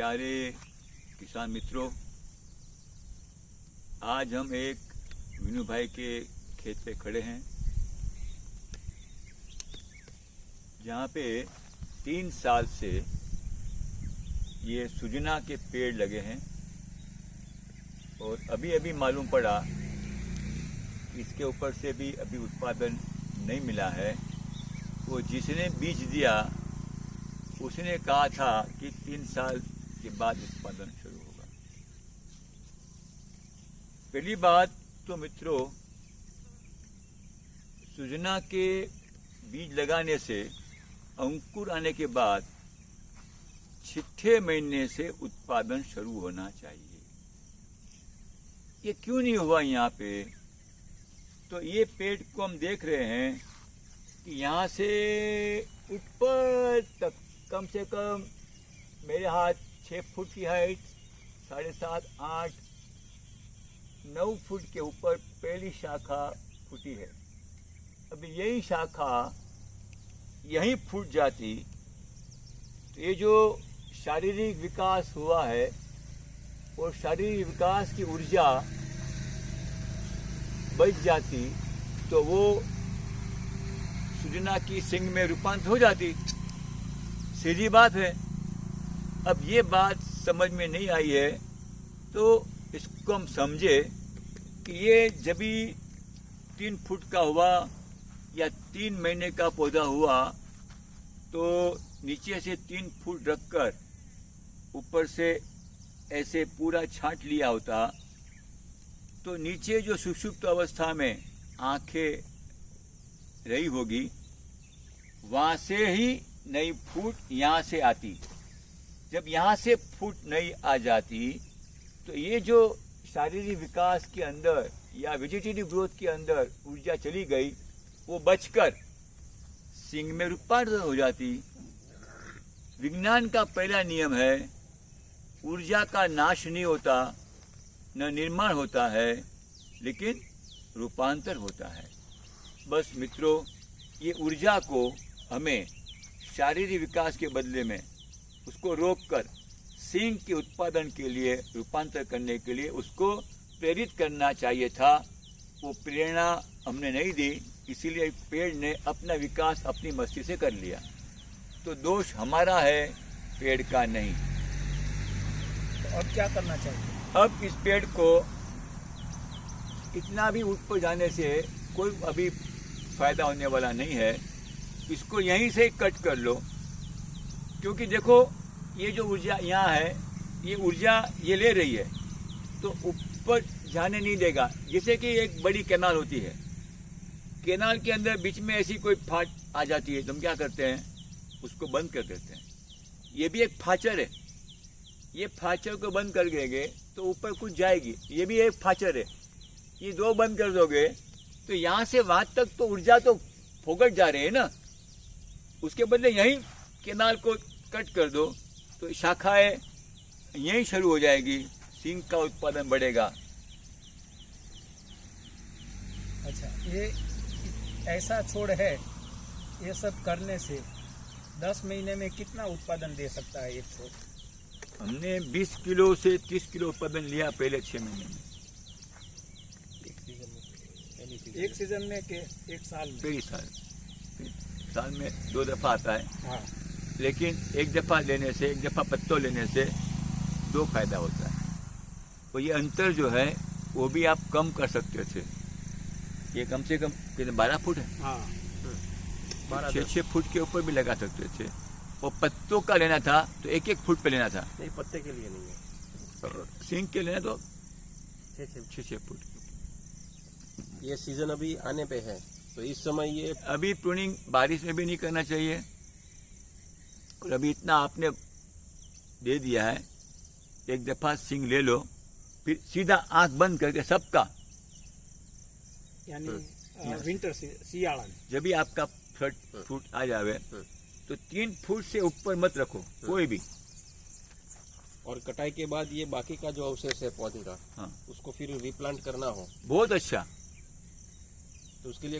प्यारे किसान मित्रों, आज हम एक विनू भाई के खेत पे खड़े हैं जहाँ पे 3 साल से ये सुजना के पेड़ लगे हैं और अभी अभी मालूम पड़ा इसके ऊपर से भी अभी उत्पादन नहीं मिला है। वो जिसने बीज दिया उसने कहा था कि 3 साल के बाद उत्पादन शुरू होगा। पहली बात तो मित्रों, सुजना के बीज लगाने से अंकुर आने के बाद 6 महीने से उत्पादन शुरू होना चाहिए। ये क्यों नहीं हुआ यहाँ पे? तो ये पेड़ को हम देख रहे हैं कि यहाँ से ऊपर तक कम से कम मेरे हाथ 6 फुट की हाइट, 7.5, 8, 9 फुट के ऊपर पहली शाखा फूटी है। अभी यही शाखा यहीं फूट जाती तो ये जो शारीरिक विकास हुआ है और शारीरिक विकास की ऊर्जा बच जाती तो वो सुजना की सिंग में रूपांतरित हो जाती। सीधी बात है। अब ये बात समझ में नहीं आई है तो इसको हम समझे कि ये जब भी 3 फुट का हुआ या 3 महीने का पौधा हुआ तो नीचे से 3 फुट रखकर ऊपर से ऐसे पूरा छांट लिया होता तो नीचे जो सुषुप्त अवस्था में आंखें रही होगी वहां से ही नई फूट यहाँ से आती। जब यहाँ से फूट नई आ जाती तो ये जो शारीरिक विकास के अंदर या वेजिटेटिव ग्रोथ के अंदर ऊर्जा चली गई वो बचकर सिंग में रूपांतरित हो जाती। विज्ञान का पहला नियम है, ऊर्जा का नाश नहीं होता, न निर्माण होता है, लेकिन रूपांतर होता है। बस मित्रों, ये ऊर्जा को हमें शारीरिक विकास के बदले में उसको रोककर सिंग के उत्पादन के लिए रूपांतर करने के लिए उसको प्रेरित करना चाहिए था। वो प्रेरणा हमने नहीं दी, इसीलिए पेड़ ने अपना विकास अपनी मस्ती से कर लिया। तो दोष हमारा है, पेड़ का नहीं। तो अब क्या करना चाहिए? अब इस पेड़ को इतना भी ऊपर जाने से कोई अभी फायदा होने वाला नहीं है। इसको यहीं से कट कर लो, क्योंकि देखो ये जो ऊर्जा यहाँ है ये ऊर्जा ये ले रही है तो ऊपर जाने नहीं देगा। जैसे कि एक बड़ी कैनाल होती है, कैनाल के अंदर बीच में ऐसी कोई फाट आ जाती है तो हम क्या करते हैं, उसको बंद कर देते हैं। ये भी एक फाचर है, ये फाचर को बंद कर देंगे तो ऊपर कुछ जाएगी। ये भी एक फाचर है, ये 2 बंद कर दोगे तो यहाँ से वहां तक तो ऊर्जा तो फोकट जा रही है ना। उसके बदले यहीं केनाल को कट कर दो तो शाखाएं यहीं शुरू हो जाएगी, सिंग का उत्पादन बढ़ेगा। अच्छा, ये ऐसा छोड़ है, ये सब करने से 10 महीने में कितना उत्पादन दे सकता है एक छोड़? हमने 20 किलो से 30 किलो उत्पादन लिया पहले 6 महीने में। एक सीजन में के एक साल में? पहली साल में 2 दफा आता है। हाँ। लेकिन एक दफा लेने से, एक दफा पत्तों लेने से 2 फायदा होता है। तो ये अंतर जो है वो भी आप कम कर सकते थे। ये कम से कम 12 फुट है। हाँ, 6 फुट के ऊपर भी लगा सकते थे। वो पत्तों का लेना था तो 1 फुट पे लेना था। नहीं, पत्ते के लिए नहीं है, सिंग के लेना तो 6 फुट। ये सीजन अभी आने पे है तो इस समय ये अभी प्रूनिंग बारिश में भी नहीं करना चाहिए और अभी इतना आपने दे दिया है, एक दफा सिंग ले लो फिर सीधा आंख बंद करके सबका, यानी विंटर सियाला में जब भी आपका फ्रूट आ जावे तो 3 फुट से ऊपर मत रखो कोई भी। और कटाई के बाद ये बाकी का जो अवशेष है पौधे का, हाँ, उसको फिर रिप्लांट करना हो बहुत अच्छा। तो उसके लिए